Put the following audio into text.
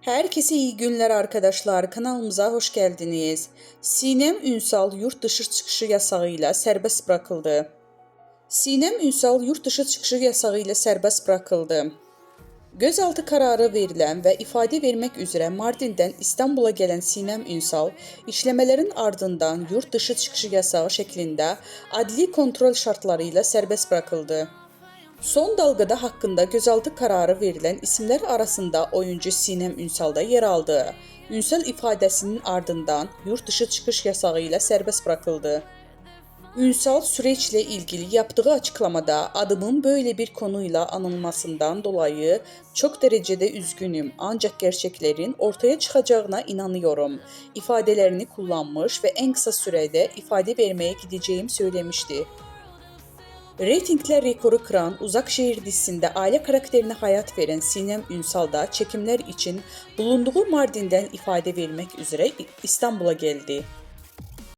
Herkese iyi günler arkadaşlar. Kanalımıza hoş geldiniz. Sinem Ünsal yurt dışı çıkışı yasağıyla serbest bırakıldı. Sinem Ünsal yurt dışı çıkışı yasağıyla serbest bırakıldı. Gözaltı kararı verilen ve ifade vermek üzere Mardin'den İstanbul'a gelen Sinem Ünsal, işlemelerin ardından yurt dışı çıkışı yasağı şeklinde adli kontrol şartlarıyla serbest bırakıldı. Son dalgada hakkında gözaltı kararı verilen isimler arasında oyuncu Sinem Ünsal da yer aldı. Ünsal ifadesinin ardından yurt dışı çıkış yasağı ile serbest bırakıldı. Ünsal süreçle ilgili yaptığı açıklamada adımın böyle bir konuyla anılmasından dolayı çok derecede üzgünüm ancak gerçeklerin ortaya çıkacağına inanıyorum ifadelerini kullanmış ve en kısa sürede ifade vermeye gideceğim söylemişti. Reytingler rekoru kıran Uzak Şehir dizisinde aile karakterine hayat veren Sinem Ünsal da çekimler için bulunduğu Mardin'den ifade vermek üzere İstanbul'a geldi.